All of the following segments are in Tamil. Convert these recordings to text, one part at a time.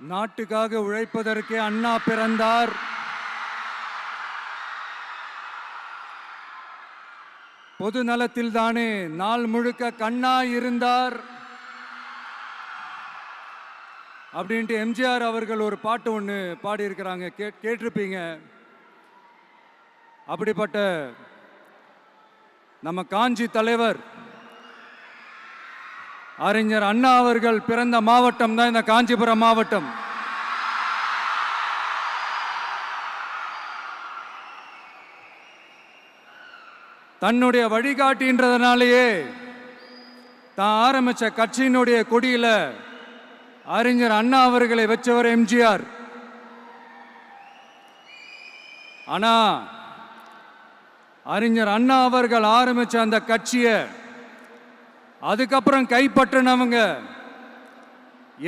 நாட்டுக்காக உழைப்பதற்கே அண்ணா பிறந்தார். பொது நலத்தில் தானே நாள் முழுக்க கண்ணா இருந்தார் அப்படின்ட்டு எம்ஜிஆர் அவர்கள் ஒரு பாட்டு ஒன்று பாடியிருக்கிறாங்க, கேட்டிருப்பீங்க. அப்படிப்பட்ட நம்ம காஞ்சி தலைவர் அறிஞர் அண்ணா அவர்கள் பிறந்த மாவட்டம் தான் இந்த காஞ்சிபுரம் மாவட்டம். தன்னுடைய வழிகாட்டின்றதுனாலேயே தான் ஆரம்பிச்ச கட்சியினுடைய கொடியில அறிஞர் அண்ணா அவர்களை வச்சவர் எம்ஜிஆர். ஆனா அறிஞர் அண்ணா அவர்கள் ஆரம்பிச்ச அந்த கட்சியை அதுக்கப்புறம் கைப்பற்றினவங்க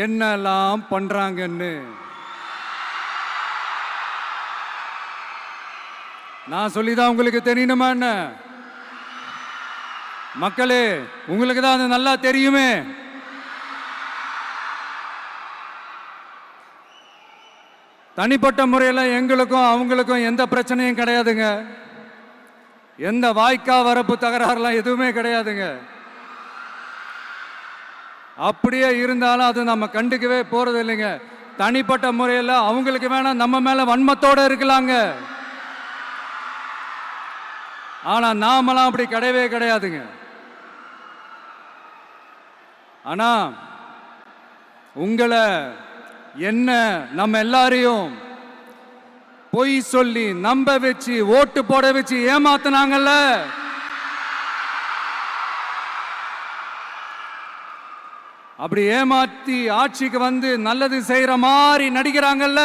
என்னெல்லாம் பண்றாங்கன்னு நான் சொல்லிதான் உங்களுக்கு தெரியணுமா என்ன? மக்களே, உங்களுக்கு தான் அது நல்லா தெரியுமே. தனிப்பட்ட முறையில் எங்களுக்கும் அவங்களுக்கும் எந்த பிரச்சனையும் கிடையாதுங்க. எந்த வாய்க்கா வரப்பு தகராறுலாம் எதுவுமே கிடையாதுங்க. அப்படியே இருந்தாலும் அது நம்ம கண்டுக்கவே போறது இல்லைங்க. தனிப்பட்ட முறையில் அவங்களுக்கு வேணா நம்ம மேல வன்மத்தோட இருக்கலாங்க. ஆனா நாமெல்லாம் அப்படி கிடையவே கிடையாதுங்க. ஆனா உங்களை என்ன நம்ம எல்லாரையும் பொய் சொல்லி நம்ப வச்சு ஓட்டு போட வச்சு ஏமாத்தினாங்கல்ல, அப்படி ஏமாத்தி ஆட்சிக்கு வந்து நல்லது செய்யற மாதிரி நடிக்கிறாங்கல்ல,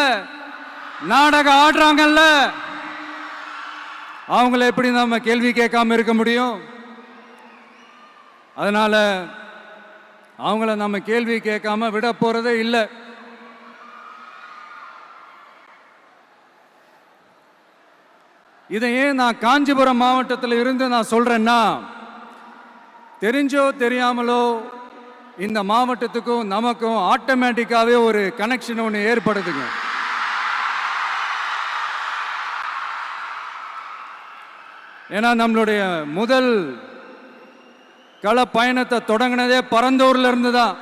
நாடகம் ஆடுறாங்கல்ல, அவங்கள எப்படி நம்ம கேள்வி கேட்காம இருக்க முடியும்? அதனால அவங்கள நம்ம கேள்வி கேட்காம விட போறதே இல்லை. இதை ஏன் நான் காஞ்சிபுரம் மாவட்டத்தில் இருந்து நான் சொல்றேன்னா, தெரிஞ்சோ தெரியாமலோ இந்த மாவட்டத்துக்கும் நமக்கும் ஆட்டோமேட்டிக்காவே ஒரு கனெக்ஷன் ஒன்று ஏற்படுதுங்க. ஏன்னா நம்மளுடைய முதல் கள பயணத்தை தொடங்கினதே பரந்தூர்ல இருந்து தான்.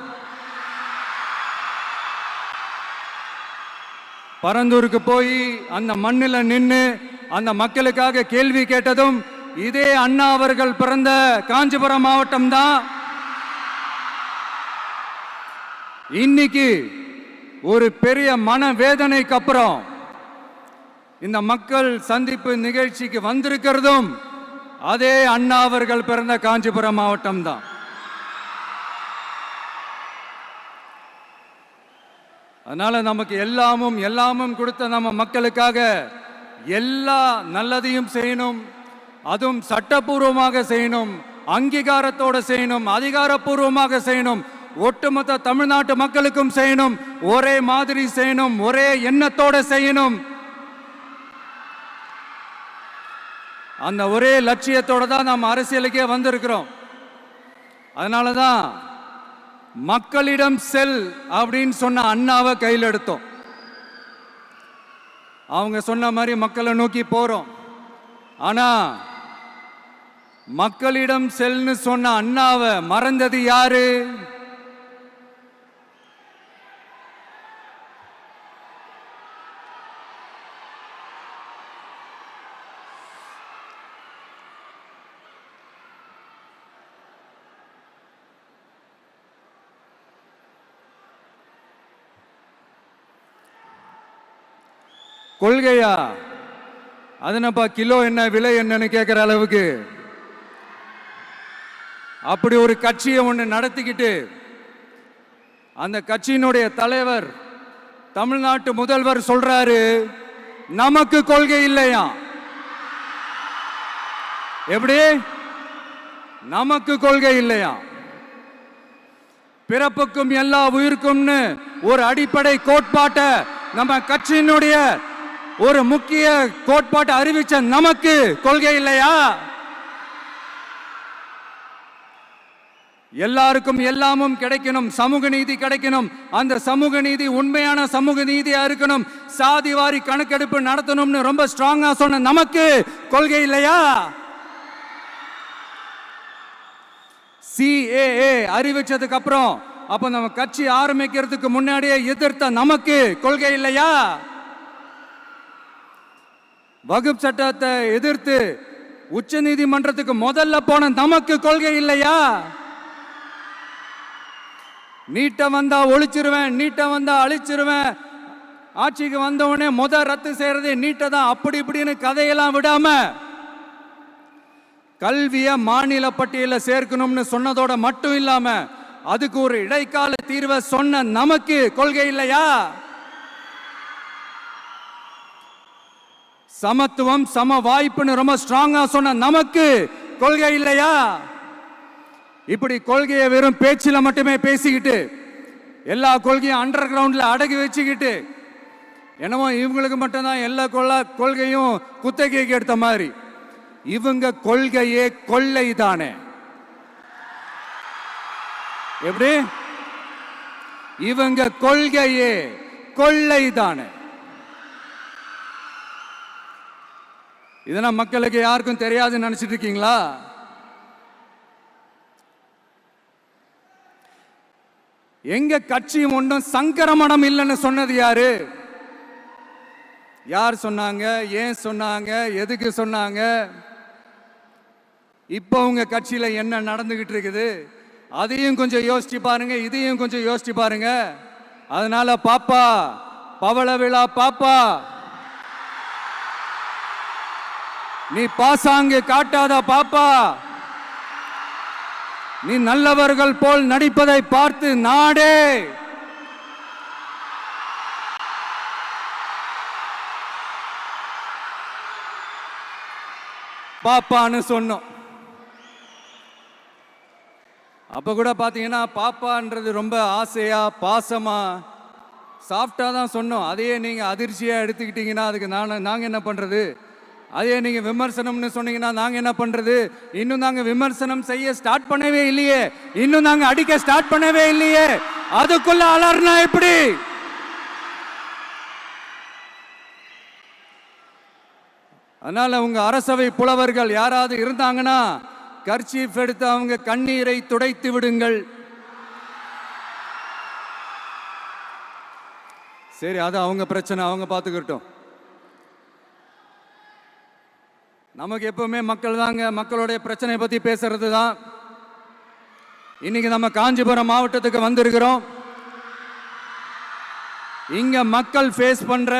பரந்தூருக்கு போய் அந்த மண்ணில் நின்று அந்த மக்களுக்காக கேள்வி கேட்டதும் இதே அண்ணா அவர்கள் பிறந்த காஞ்சிபுரம் மாவட்டம் தான். இன்னைக்கு ஒரு பெரிய மனவேதனைக்கு அப்புறம் இந்த மக்கள் சந்திப்பு நிகழ்ச்சிக்கு வந்திருக்கிறதும் அதே அண்ணா அவர்கள் பிறந்த காஞ்சிபுரம் மாவட்டம் தான். அதனால நமக்கு எல்லாமும் கொடுத்த நம்ம மக்களுக்காக எல்லா நல்லதையும் செய்யணும், அதுவும் சட்டப்பூர்வமாக செய்யணும், அங்கீகாரத்தோட செய்யணும், அதிகாரப்பூர்வமாக செய்யணும், ஒட்டுமொத்த தமிழ்நாட்டு மக்களுக்கும் செய்யணும், ஒரே மாதிரி செய்யணும், ஒரே எண்ணத்தோட செய்யணும். அந்த ஒரே லட்சியத்தோட தான் நாம் அரசியலுக்கே வந்திருக்கிறோம். அதனாலதான் மக்களிடம் செல் அப்படின்னு சொன்ன அண்ணாவை கையில் எடுத்தோம். அவங்க சொன்ன மாதிரி மக்களை நோக்கி போறோம். ஆனா மக்களிடம் செல்னு சொன்ன அண்ணாவை மறந்தது யாரு? கொள்கையா? அதனப்பா கிலோ என்ன விலை என்னன்னு கேட்கிற அளவுக்கு அப்படி ஒரு கட்சியை ஒன்று நடத்திக்கிட்டு அந்த கட்சியினுடைய தலைவர் தமிழ்நாட்டு முதல்வர் சொல்றாரு, நமக்கு கொள்கை இல்லையா? எப்படி நமக்கு கொள்கை இல்லையா? பிறப்புக்கும் எல்லா உயிருக்கும்னு ஒரு அடிப்படை கோட்பாட்டை நம்ம கட்சியினுடைய ஒரு முக்கிய கோட்பாட்டை அறிவிச்ச நமக்கு கொள்கை இல்லையா? எல்லாருக்கும் எல்லாமும் கிடைக்கணும், சமூக நீதி கிடைக்கணும். அந்த சமூக நீதி உண்மையான சமூக நீதியா இருக்கணும். சாதிவாரி கணக்கெடுப்பு நடத்தணும்னு ரொம்ப ஸ்ட்ராங்கா சொன்ன நமக்கு கொள்கை இல்லையா? CAA அறிவிச்சதுக்கு அப்புறம் அப்ப நம்ம கட்சி ஆரம்பிக்கிறதுக்கு முன்னாடியே எதிர்த்த நமக்கு கொள்கை இல்லையா? வகுப்பு சட்டத்தை எதிர்த்து உச்ச நீதிமன்றத்துக்கு முதல்ல போன நமக்கு கொள்கை இல்லையா? நீட்ட வந்தா ஒழிச்சிருவேன், நீட்ட வந்தா அழிச்சிருவேன், ஆட்சிக்கு வந்தவனே ரத்து செய்யறதே நீட்ட தான், அப்படி இப்படின்னு கதையெல்லாம் விடாம கல்விய மாநில பட்டியல சேர்க்கணும்னு சொன்னதோட மட்டும் இல்லாம அதுக்கு ஒரு இடைக்கால தீர்வை சொன்ன நமக்கு கொள்கை இல்லையா? சமத்துவம் சம வாய்ப்புன்னு ரொம்ப ஸ்ட்ராங்கா சொன்ன நமக்கு கொள்கை இல்லையா? இப்படி கொள்கையை வெறும் பேச்சில மட்டுமே பேசிக்கிட்டு எல்லா கொள்கையும் அண்டர் கிரவுண்ட்ல அடக்கி வச்சுக்கிட்டு என்னமோ இவங்களுக்கு மட்டும்தான் எல்லா கொள்கையும் குத்தகைக்கு எடுத்த மாதிரி. இவங்க கொள்கையே கொள்ளை தானே. எப்படி? இவங்க கொள்கையே கொள்ளை தானே. இதெல்லாம் மக்களுக்கு யாருக்கும் தெரியாதுன்னு நினைச்சிட்டு இருக்கீங்களா? எங்க கட்சியும் ஒன்றும் சங்கரமணம் இல்லைன்னு சொன்னது யாரு? யார் சொன்னாங்க? ஏன் சொன்னாங்க? எதுக்கு சொன்னாங்க? இப்போ உங்க கட்சியில என்ன நடந்துகிட்டு இருக்குது அதையும் கொஞ்சம் யோசிச்சு பாருங்க, இதையும் கொஞ்சம் யோசிச்சு பாருங்க. அதனால பாப்பா, பவள விழா பாப்பா, நீ பாசாங்கு காட்டாத பாப்பா. நீ நல்லவர்கள் போல் நடிப்பதை பார்த்து நாடே பாப்பான்னு சொன்னோம். அப்ப கூட பாத்தீங்கன்னா பாப்பான்றது ரொம்ப ஆசையா பாசமா சாஃப்டா தான் சொன்னோம். அதையே நீங்க அதிர்ச்சியா எடுத்துக்கிட்டீங்கன்னா அதுக்கு நாங்க என்ன பண்றது? அதே நீங்க விமர்சனம்னு சொன்னீங்கன்னா நாங்க என்ன பண்றது? இன்னும் நாங்க விமர்சனம் செய்ய ஸ்டார்ட் பண்ணவே இல்லையே, இன்னும் நாங்க அடிக்க ஸ்டார்ட் பண்ணவே இல்லையே, அதுக்குள்ள அலர்னா எப்படி? அதனால உங்க அரசவை புலவர்கள் யாராவது இருந்தாங்கன்னா கர்ச்சீஃப் எடுத்து அவங்க கண்ணீரை துடைத்து விடுங்கள். சரி, அது அவங்க பிரச்சனை, அவங்க பார்த்துக்கிட்டோம். நமக்கு எப்பவுமே மக்கள் தாங்க, மக்களுடைய பிரச்சனையை பத்தி பேசுறது தான். இன்னைக்கு நம்ம காஞ்சிபுரம் மாவட்டத்துக்கு வந்திருக்கிறோம். இங்க மக்கள் ஃபேஸ் பண்ற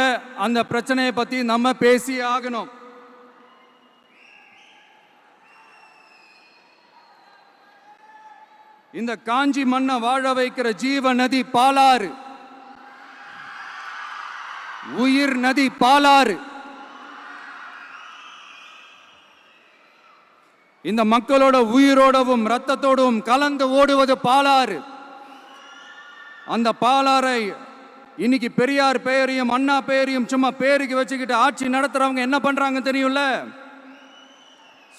அந்த பிரச்சனையை பத்தி நம்ம பேசி ஆகணும். இந்த காஞ்சி மண்ணை வாழ வைக்கிற ஜீவ நதி பாலாறு, உயிர் நதி பாலாறு. இந்த மக்களோட உயிரோடவும் ரத்தத்தோடும் கலந்து ஓடுவது பாலாறு. அந்த பாலாறை இன்னைக்கு பெரியார் பெயரையும் அண்ணா பெயரையும் சும்மா பேருக்கு வச்சுக்கிட்டு ஆட்சி நடத்துறவங்க என்ன பண்றாங்க தெரியும்ல?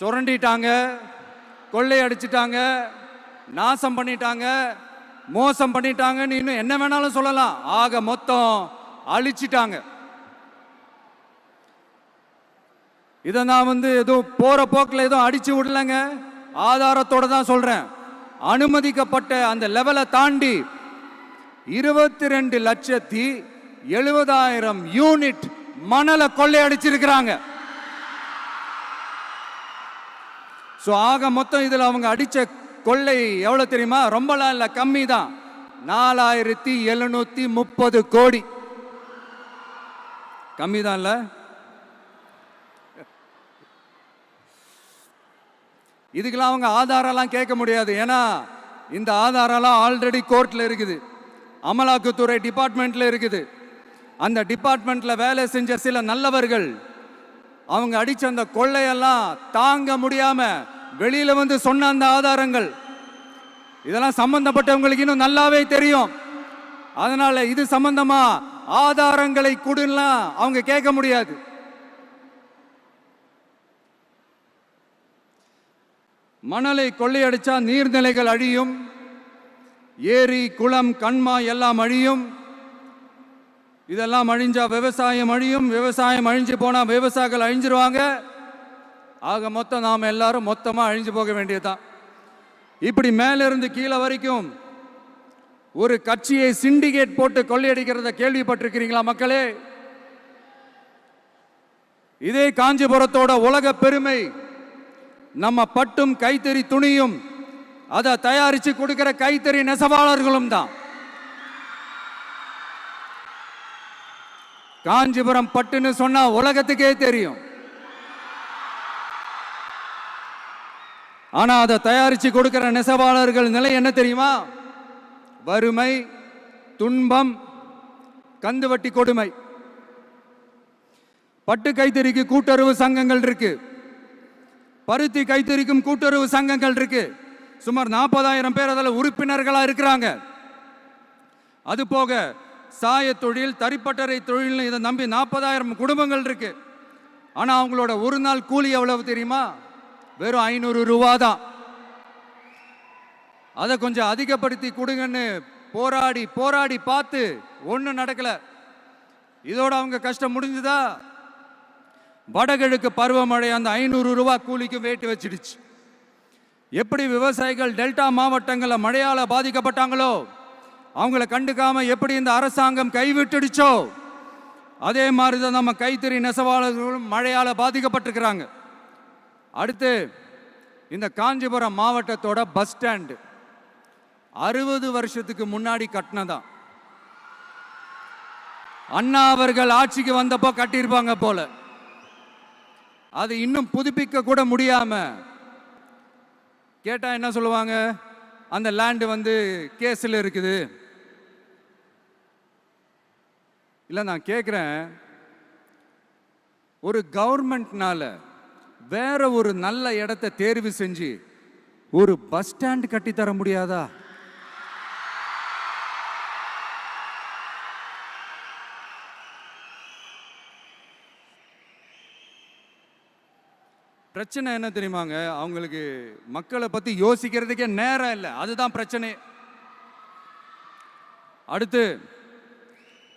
சுரண்டிட்டாங்க, கொள்ளையடிச்சிட்டாங்க, நாசம் பண்ணிட்டாங்க, மோசம் பண்ணிட்டாங்கன்னு இன்னும் என்ன வேணாலும் சொல்லலாம். ஆக மொத்தம் அழிச்சிட்டாங்க. இதை நான் ஏதோ போற போக்கில் ஏதோ அடிச்சு விடலங்க, ஆதாரத்தோட தான் சொல்றேன். அனுமதிக்கப்பட்ட அந்த லெவலை தாண்டி 22,70,000 யூனிட் மணலை கொள்ளையடிச்சிருக்கிறாங்க. ஆக மொத்தம் இதுல அவங்க அடிச்ச கொள்ளை எவ்வளவு தெரியுமா? ரொம்பலாம் இல்ல, கம்மி தான். 4,730 கோடி. கம்மி தான் இல்ல? இதுக்கெல்லாம் அவங்க ஆதாரம்லாம் கேட்க முடியாது. ஏன்னா இந்த ஆதாரம்லாம் ஆல்ரெடி கோர்ட்ல இருக்குது, அமலாக்கத்துறை டிபார்ட்மெண்ட்ல இருக்குது. அந்த டிபார்ட்மெண்ட்ல வேலை செஞ்ச சில நல்லவர்கள் அவங்க அடிச்ச அந்த கொள்ளையெல்லாம் தாங்க முடியாம வெளியில சொன்ன அந்த ஆதாரங்கள் இதெல்லாம் சம்பந்தப்பட்டவங்களுக்கு இன்னும் நல்லாவே தெரியும். அதனால இது சம்பந்தமா ஆதாரங்களை கொடுலாம் அவங்க கேட்க முடியாது. மணலை கொள்ளையடிச்சா நீர்நிலைகள் அழியும், ஏரி குளம் கண்மாய் எல்லாம் அழியும். இதெல்லாம் அழிஞ்சா விவசாயம் அழியும். விவசாயம் அழிஞ்சு போனா விவசாயிகள் அழிஞ்சிருவாங்க. ஆக மொத்தம் நாம் எல்லாரும் மொத்தமா அழிஞ்சு போக வேண்டியதுதான். இப்படி மேலிருந்து கீழே வரைக்கும் ஒரு கட்சியை சிண்டிகேட் போட்டு கொள்ளையடிக்கிறத கேள்விப்பட்டிருக்கிறீங்களா மக்களே? இதே காஞ்சிபுரத்தோட உலக பெருமை நம்ம பட்டும் கைத்தறி துணியும் அதை தயாரிச்சு கொடுக்கிற கைத்தறி நெசவாளர்களும் தான். காஞ்சிபுரம் பட்டுன்னு சொன்னா உலகத்துக்கே தெரியும். ஆனா அதை தயாரிச்சு கொடுக்கிற நெசவாளர்கள் நிலை என்ன தெரியுமா? வறுமை, துன்பம், கந்துவட்டி கொடுமை. பட்டு கைத்தறிக்கு கூட்டுறவு சங்கங்கள் இருக்கு, பருத்தி கைத்தறிக்கும் கூட்டுறவு சங்கங்கள் இருக்கு. சுமார் 40,000 பேர் அதில் உறுப்பினர்களா இருக்கிறாங்க. அது போக சாய தொழில், தறிப்பட்டறை தொழில் இதை நம்பி 40,000 குடும்பங்கள் இருக்கு. ஆனா அவங்களோட ஒரு நாள் கூலி எவ்வளவு தெரியுமா? வெறும் 500 ரூபா தான். அதை கொஞ்சம் அதிகப்படுத்தி கொடுங்கன்னு போராடி போராடி பார்த்து ஒன்றும் நடக்கல. இதோட அவங்க கஷ்டம் முடிஞ்சுதா? வடகிழக்கு பருவமழை அந்த 500 ரூபா கூலிக்கு வேட்டு வச்சிடுச்சு. எப்படி விவசாயிகள் டெல்டா மாவட்டங்களில் மழையால பாதிக்கப்பட்டாங்களோ, அவங்கள கண்டுக்காம எப்படி இந்த அரசாங்கம் கைவிட்டுடுச்சோ, அதே மாதிரி தான் நம்ம கைத்தறி நெசவாளர்களும் மழையால பாதிக்கப்பட்டிருக்கிறாங்க. அடுத்து இந்த காஞ்சிபுரம் மாவட்டத்தோட பஸ் ஸ்டாண்டு 60 வருஷத்துக்கு முன்னாடி கட்டினதான். அண்ணா அவர்கள் ஆட்சிக்கு வந்தப்போ கட்டியிருப்பாங்க போல. அது இன்னும் புதுப்பிக்க கூட முடியாம கேட்டா என்ன சொல்லுவாங்க? அந்த லேண்ட் வந்து கேஸ்ல இருக்குது. இல்ல நான் கேட்கிறேன், ஒரு கவர்மெண்ட்னால வேற ஒரு நல்ல இடத்தை தேர்வு செஞ்சு ஒரு பஸ் ஸ்டாண்ட் கட்டி தர முடியாதா? பிரச்சனை என்ன தெரியுமாங்க? அவங்களுக்கு மக்களை பத்தி யோசிக்கிறதுக்கே நேரம் இல்லை. அதுதான் பிரச்சனை. அடுத்து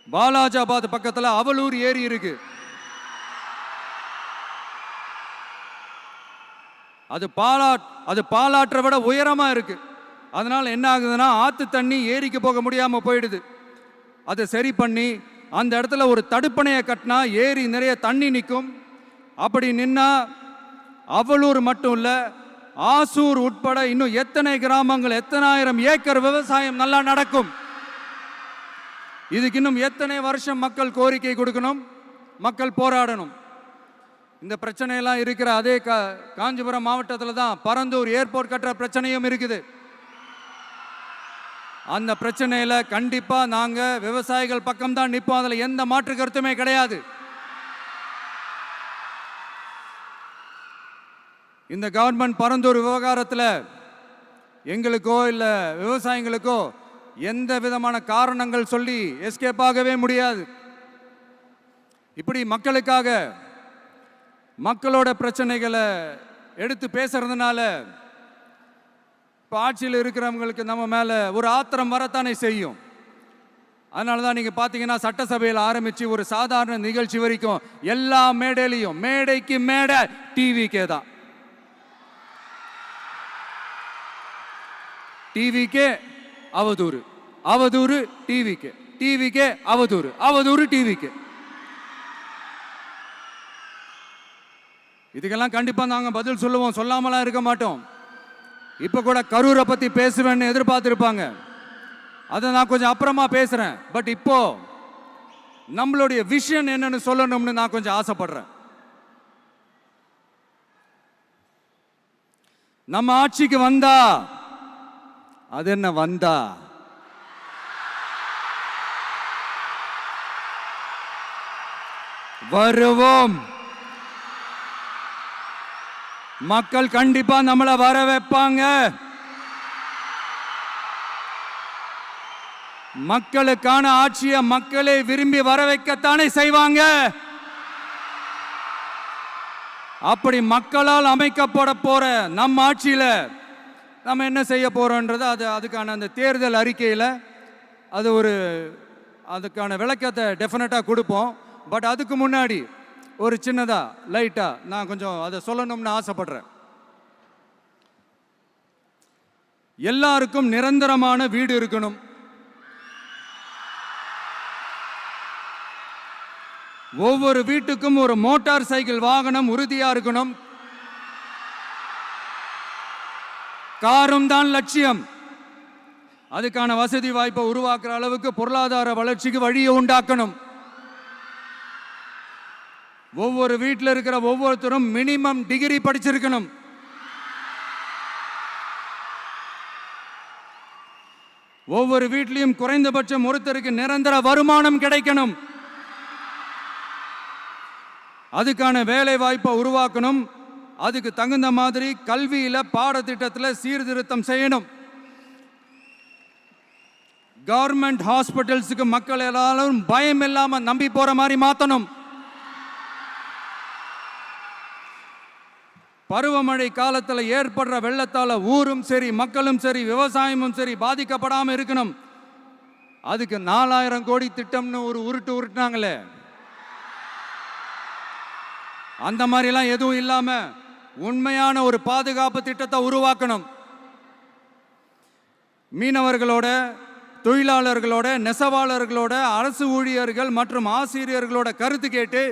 பாலாஜாபாத் பக்கத்துல அவலூர் ஏரி இருக்கு. அது பாலாற்றை விட உயரமா இருக்கு. அதனால என்ன ஆகுதுன்னா, ஆத்து தண்ணி ஏரிக்கு போக முடியாம போயிடுது. அதை சரி பண்ணி அந்த இடத்துல ஒரு தடுப்பணையை கட்டினா ஏரி நிறைய தண்ணி நிற்கும். அப்படி நின்னா அவலூர் மட்டும் இல்ல, ஆசூர் உட்பட இன்னும் எத்தனை கிராமங்கள், எத்தனை ஆயிரம் ஏக்கர் விவசாயம் நல்லா நடக்கும். இதுக்கு இன்னும் எத்தனை வருஷம் மக்கள் கோரிக்கை கொடுக்கணும், மக்கள் போராடணும். இந்த பிரச்சனையெல்லாம் இருக்கிற அதே காஞ்சிபுரம் மாவட்டத்தில் தான் பரந்தூர் ஏர்போர்ட் கட்டுற பிரச்சனையும் இருக்குது. அந்த பிரச்சனையில கண்டிப்பா நாங்க விவசாயிகள் பக்கம் தான் நிற்போம். அதுல எந்த மாற்று கருத்துமே கிடையாது. இந்த கவர்மெண்ட் பரந்தூர் விவகாரத்தில் எங்களுக்கோ இல்ல விவசாயிகளுக்கோ எந்த விதமான காரணங்கள் சொல்லி எஸ்கேப் ஆகவே முடியாது. இப்படி மக்களுக்காக மக்களோட பிரச்சனைகளை எடுத்து பேசுறதுனால இப்போ ஆட்சியில் இருக்கிறவங்களுக்கு நம்ம மேல ஒரு ஆத்திரம் வரத்தானே செய்யும். அதனால தான் நீங்க பார்த்தீங்கன்னா சட்டசபையில் ஆரம்பிச்சு ஒரு சாதாரண நிகழ்ச்சி வரைக்கும் எல்லா மேடையிலையும் மேடைக்கு மேடை டிவிக்கே தான். டிவிக்கே அவதூறு, அவதூறு டிவிக்கே, டிவிக்கே அவதூறு, அவதூறு டிவிக்கே. இதுக்கெல்லாம் கண்டிப்பா நாங்க பதில் சொல்லுவோம், சொல்லாமலாம் இருக்க மாட்டோம். இப்ப கூட கரூரை பத்தி பேசுவேன்னு எதிர்பார்த்திருப்பாங்க. அதை நான் கொஞ்சம் அப்புறமா பேசுறேன். பட் இப்போ நம்மளுடைய விஷன் என்னன்னு சொல்லணும்னு நான் கொஞ்சம் ஆசைப்படுறேன். நம்ம ஆட்சிக்கு வந்தா, அது என்ன வந்தா, வருவோம். மக்கள் கண்டிப்பா நம்மளை வர வைப்பாங்க. மக்களுக்கான ஆட்சியை மக்களே விரும்பி வர வைக்கத்தானே செய்வாங்க. அப்படி மக்களால் அமைக்கப்பட போற நம்ம ஆட்சியில நம்ம என்ன செய்ய போகிறோன்றது அதுக்கான அந்த தேர்தல் அறிக்கையில் அதுக்கான விளக்கத்தை டெஃபினட்டாக கொடுப்போம். பட் அதுக்கு முன்னாடி ஒரு சின்னதாக லைட்டாக நான் கொஞ்சம் அதை சொல்லணும்னு ஆசைப்படுறேன். எல்லாருக்கும் நிரந்தரமான வீடு இருக்கணும். ஒவ்வொரு வீட்டுக்கும் ஒரு மோட்டார் சைக்கிள் வாகனம் உறுதியா இருக்கணும். காரும் தான் லட்சியம். அதுக்கான வசதி வாய்ப்பை உருவாக்குற அளவுக்கு பொருளாதார வளர்ச்சிக்கு வழியை உண்டாக்கணும். ஒவ்வொரு வீட்டில் இருக்கிற ஒவ்வொருத்தரும் மினிமம் டிகிரி படிச்சிருக்கணும். ஒவ்வொரு வீட்லையும் குறைந்தபட்சம் ஒருத்தருக்கு நிரந்தர வருமானம் கிடைக்கணும். அதுக்கான வேலை வாய்ப்பை உருவாக்கணும். அதுக்கு தகுந்த மாதிரி கல்வியில பாடத்திட்டத்தில் சீர்திருத்தம் செய்யணும். கவர்மெண்ட் ஹாஸ்பிட்டல்ஸுக்கு மக்கள் எல்லாரும் பயம் இல்லாம நம்பி போற மாதிரி மாத்தணும். பருவமழை காலத்தில் ஏற்படுற வெள்ளத்தால ஊரும் சரி மக்களும் சரி விவசாயமும் சரி பாதிக்கப்படாம இருக்கணும். அதுக்கு 4000 கோடி திட்டம்னு ஒரு உருட்டுனாங்களே, அந்த மாதிரிலாம் எதுவும் இல்லாம உண்மையான ஒரு பாதுகாப்பு திட்டத்தை உருவாக்கணும். மீனவர்களோட, தொழிலாளர்களோட, நெசவாளர்களோட, அரசு ஊழியர்கள் மற்றும் ஆசிரியர்களோட கருத்து கேட்டு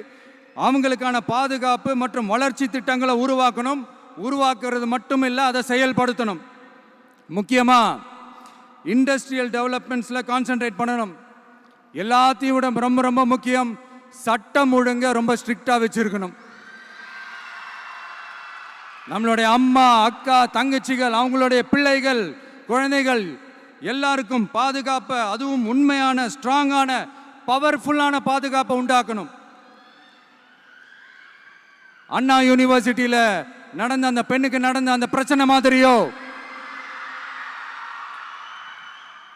அவங்களுக்கான பாதுகாப்பு மற்றும் வளர்ச்சி திட்டங்களை உருவாக்கணும். உருவாக்குறது மட்டும் இல்லை, அதை செயல்படுத்தணும். முக்கியமாக இண்டஸ்ட்ரியல் டெவலப்மெண்ட்ஸில் கான்சென்ட்ரேட் பண்ணணும். எல்லாத்தையும் விட ரொம்ப ரொம்ப முக்கியம், சட்டம் ஒழுங்க ரொம்ப ஸ்ட்ரிக்டாக வச்சிருக்கணும். நம்மளுடைய அம்மா, அக்கா, தங்கச்சிகள், அவங்களுடைய பிள்ளைகள், குழந்தைகள் எல்லாருக்கும் பாதுகாப்பை, அதுவும் உண்மையான ஸ்ட்ராங்கான பவர்ஃபுல்லான பாதுகாப்பை உண்டாக்கணும். அண்ணா யூனிவர்சிட்டியில நடந்த அந்த பெண்ணுக்கு நடந்த அந்த பிரச்சனை மாதிரியோ,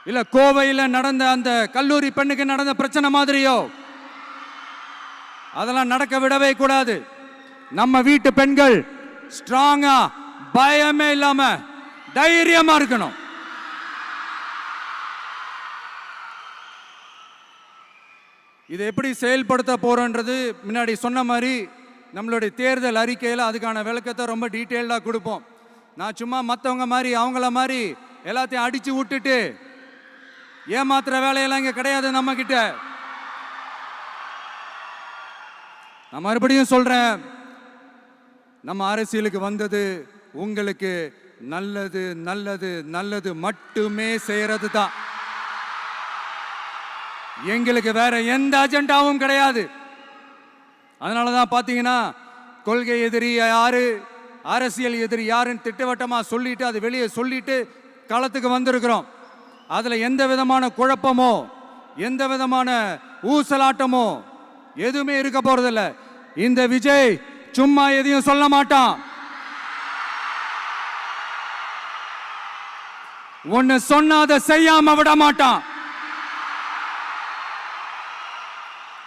இல்ல கோவையில் நடந்த அந்த கல்லூரி பெண்ணுக்கு நடந்த பிரச்சனை மாதிரியோ அதெல்லாம் நடக்க விடவே கூடாது. நம்ம வீட்டு பெண்கள் ஸ்ட்ராங்கா, பயமே இல்லாம தைரியமா இருக்கணும். இதை எப்படி செயல்படுத்த போறோன்றது முன்னாடி சொன்ன மாதிரி நம்மளுடைய தேர்தல் அறிக்கையில் அதுக்கான விளக்கத்தை ரொம்ப டீட்டெயில்டாக கொடுப்போம். நான் சும்மா மற்றவங்க மாதிரி அவங்கள மாதிரி எல்லாத்தையும் அடிச்சு விட்டுட்டு ஏமாத்துற வேலையெல்லாம் இங்கே கிடையாது நம்ம கிட்ட. நான் மறுபடியும் சொல்றேன், நம்ம அரசியலுக்கு வந்தது உங்களுக்கு நல்லது நல்லது நல்லது மட்டுமே செய்யறது தான். எங்களுக்கு வேற எந்த அஜெண்டாவும் கிடையாது. அதனாலதான் பாத்தீங்கன்னா கொள்கை எதிரி யாரு, அரசியல் எதிரி யாருன்னு திட்டவட்டமா சொல்லிட்டு அது வெளியே சொல்லிட்டு களத்துக்கு வந்திருக்கிறோம். அதுல எந்த விதமான குழப்பமோ எந்த விதமான ஊசலாட்டமோ எதுவுமே இருக்க போறதில்லை. இந்த விஜய் சும்மா எதையும் சொல்ல மாட்டான். ஒன்னு சொன்னா அதை செய்யாம விட மாட்டான்.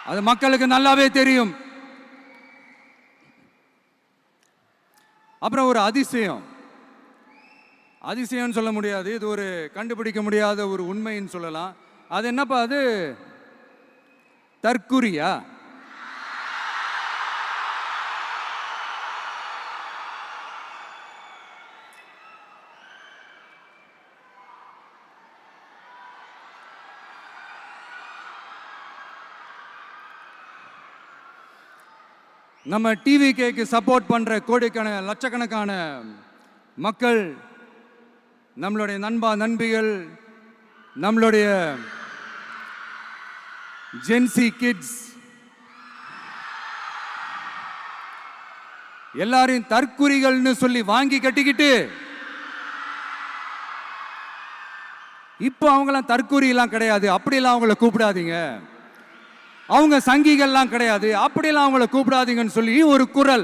அது மக்களுக்கு நல்லாவே தெரியும். அப்புறம் ஒரு அதிசயம் சொல்ல முடியாது, இது ஒரு கண்டுபிடிக்க முடியாத ஒரு உண்மைன்னு சொல்லலாம். அது என்னப்பா, அது தற்குறியா? நம்ம டிவிகேக்கு சப்போர்ட் பண்ற கோடிக்கணக்கான லட்சக்கணக்கான மக்கள், நம்மளுடைய நண்பிகள், நம்மளுடைய ஜென்சி கிட்ஸ் எல்லாரையும் தற்குறிகள்னு சொல்லி வாங்கி கட்டிக்கிட்டு இப்போ அவங்களாம் தற்குறியெல்லாம் கிடையாது, அப்படியெல்லாம் அவங்கள கூப்பிடாதீங்க, அவங்க சங்கிகள்லாம் கிடையாது, அப்படியெல்லாம் அவங்கள கூப்பிடாதீங்கன்னு சொல்லி ஒரு குரல்.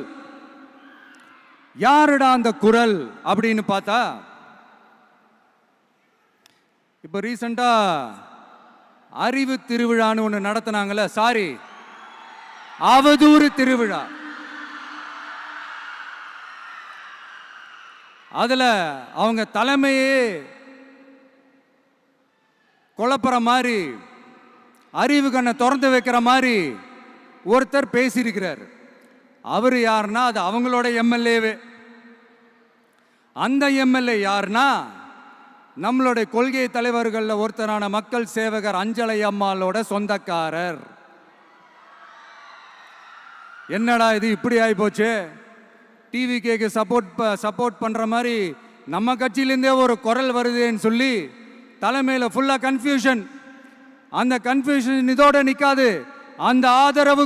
யாருடா அந்த குரல் அப்படின்னு பார்த்தா, இப்ப ரீசெண்டா அறிவு திருவிழான்னு ஒன்று நடத்தினாங்கல்ல, சாரி அவதூறு திருவிழா. அதுல அவங்க தலைமையே குழப்புற மாதிரி, அறிவு கண்ணை திறந்து வைக்கிற மாதிரி ஒருத்தர் பேசியிருக்கிறார். அவர் யாருன்னா அது அவங்களோட எம்எல்ஏவே. அந்த எம்எல்ஏ யாருன்னா நம்மளுடைய கொள்கை தலைவர்கள் ஒருத்தரான மக்கள் சேவகர் அஞ்சலை அம்மாளோட சொந்தக்காரர். என்னடா இது இப்படி ஆகி போச்சு, டிவிகேக்கு சப்போர்ட் பண்ற மாதிரி நம்ம கட்சியிலேருந்தே ஒரு குரல் வருதுன்னு சொல்லி தலைமையில் ஃபுல்லா கன்ஃபியூஷன். அந்த கன்ஃபியூஷன் இதோட நிக்காது. அந்த ஆதரவு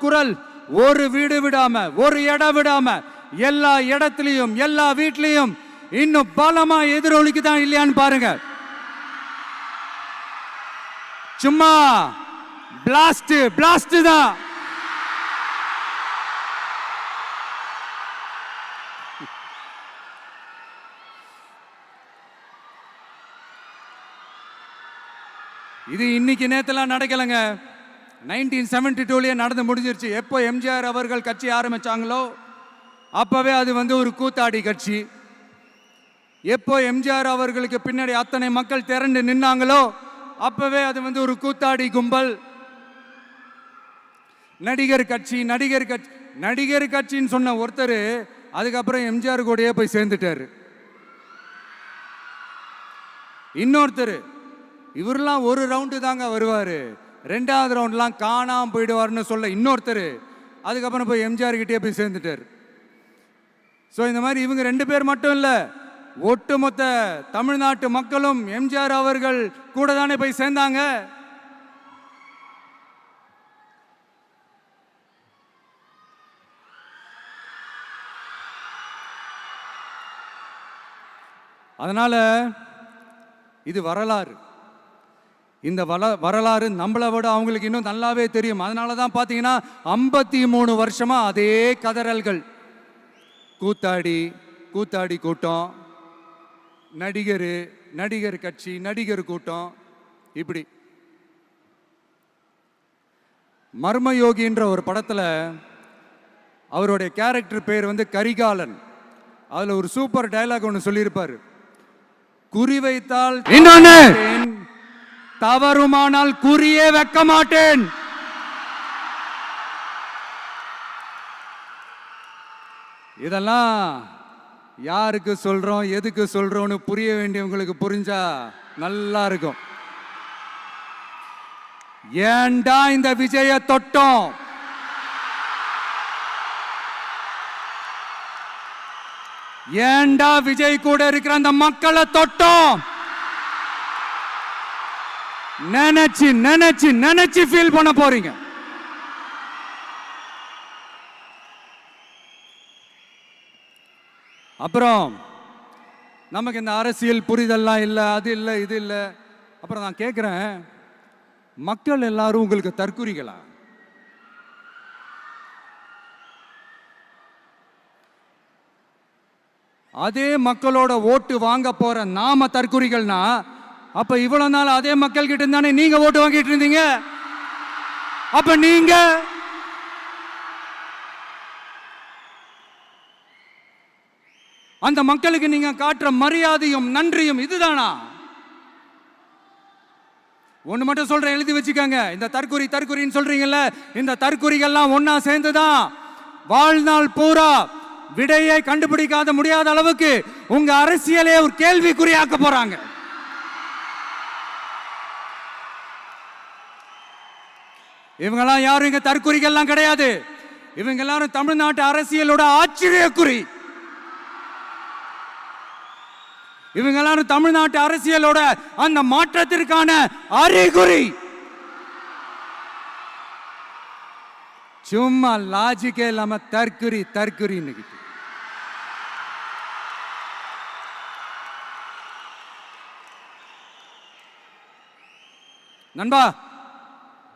குரல் ஒரு வீடு விடாம, ஒரு இடம் விடாம, எல்லா இடத்துலையும், எல்லா வீட்லையும் இன்னும் பலமா எதிரொலிக்கு தான் இல்லையான்னு பாருங்க. சும்மா பிளாஸ்ட் தான். இது இன்னைக்கு நேத்தெல்லாம் நடக்கலைங்க. 1972 நடந்து முடிஞ்சிருச்சு. எப்போ எம்ஜிஆர் அவர்கள் கட்சி ஆரம்பிச்சாங்களோ அப்பவே அது ஒரு கூத்தாடி கட்சி. எப்போ எம்ஜிஆர் அவர்களுக்கு பின்னாடி அத்தனை மக்கள் திரண்டு நின்னாங்களோ அப்பவே அது ஒரு கூத்தாடி கும்பல். நடிகர் கட்சின்னு சொன்ன ஒருத்தர் அதுக்கப்புறம் எம்ஜிஆர் கூடயே போய் சேர்ந்துட்டாரு. இன்னொருத்தர் இவரெல்லாம் ஒரு ரவுண்டு தாங்க வருவாரு, ரெண்டாவது ரவுண்ட்லாம் காணாம போயிடுவார்னு சொல்ல இன்னொருத்தர் அதுக்கப்புறம் போய் எம்ஜிஆர் கிட்டே போய் சேர்ந்துட்டார். ஸோ இந்த மாதிரி இவங்க 2 பேர் மட்டும் இல்லை, ஒட்டுமொத்த தமிழ்நாட்டு மக்களும் எம்ஜிஆர் அவர்கள் கூட தானே போய் சேர்ந்தாங்க. அதனால இது வரலாறு. இந்த வரலாறு நம்மளை விட அவங்களுக்கு இன்னும் நல்லாவே தெரியும். அதனால தான் பார்த்தீங்கன்னா 53 வருஷமா அதே கதறல்கள். கூத்தாடி கூட்டம், நடிகர் கட்சி, நடிகர் கூட்டம், இப்படி. மர்மயோகின்ற ஒரு படத்தில் அவருடைய கேரக்டர் பேர் கரிகாலன். அதில் ஒரு சூப்பர் டயலாக் ஒன்று சொல்லியிருப்பார். குறி வைத்தால் தவறுமானால் குறியே வைக்க மாட்டேன். இதெல்லாம் யாருக்கு சொல்றோம், எதுக்கு சொல்றோம்னு புரிய வேண்டியவங்களுக்கு புரிஞ்சா நல்லா இருக்கும். ஏண்டா இந்த விஜய தொட்டோம், ஏண்டா விஜய் கூட இருக்கிற அந்த மக்களை தொட்டோம் நினைச்சு ஃபீல் பண்ண போறீங்க. அப்புறம் நமக்கு இந்த அரசியல் புரிதல்லாம் இல்லை, அது இல்லை, இது இல்லை. அப்புறம் நான் கேட்குறேன், மக்கள் எல்லாரும் உங்களுக்கு தற்குறிகளா? அதே மக்களோட ஓட்டு வாங்க போற நாம தற்குறிகள்னா அப்ப இவ்வளவு நாள் அதே மக்கள் கிட்ட இருந்தானே நீங்க ஓட்டு வாங்கிட்டு இருந்தீங்க. அப்ப நீங்க அந்த மக்களுக்கு நீங்க காட்டுற மரியாதையும் நன்றியும் இதுதானா? ஒண்ணு மட்டும் சொல்றேன், எழுதி வச்சுக்கோங்க. இந்த தற்குறின்னு சொல்றீங்கல்ல, இந்த தற்குறிகள்லாம் ஒன்னா சேர்ந்துதான் வாழ்நாள் பூரா விடையை கண்டுபிடிக்காத முடியாத அளவுக்கு உங்க அரசியலே ஒரு கேள்விக்குறியாக்க போறாங்க. இவங்கெல்லாம் யாரும் இங்க தற்குறிகள்லாம் கிடையாது. இவங்க எல்லாரும் தமிழ்நாட்டு அரசியலோட ஆச்சரியக்குறி. இவங்க எல்லாரும் தமிழ்நாட்டு அரசியலோட அந்த மாற்றத்திற்கான அறிகுறி. சும்மா லாஜிக்கே இல்லாம தற்குறி.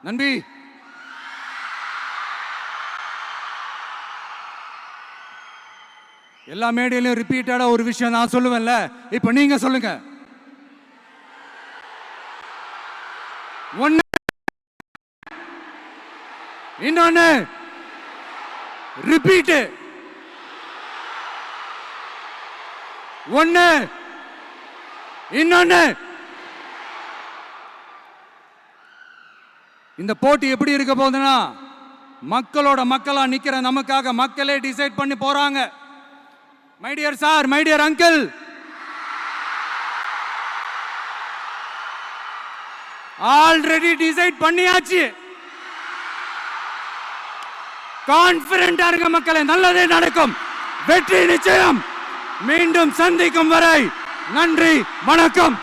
நம்பி எல்லா மேடையிலும் ரிப்பீட்டடா ஒரு விஷயம் நான் சொல்லுவேன்ல, இப்ப நீங்க சொல்லுங்க. இன்னொன்னு ரிப்பீட். ஒண்ணு. இன்னொன்னு, இந்த போட்டி எப்படி இருக்க போகுதுன்னா, மக்களோட மக்களா நிக்கிற நமக்காக மக்களே டிசைட் பண்ணி போறாங்க. My dear sir, my dear uncle, already decide பண்ணியாச்சு. கான்பிடென்டா இருக்க மக்களே, நல்லதே நடக்கும், வெற்றி நிச்சயம். மீண்டும் சந்திக்கும் வரை நன்றி, வணக்கம்.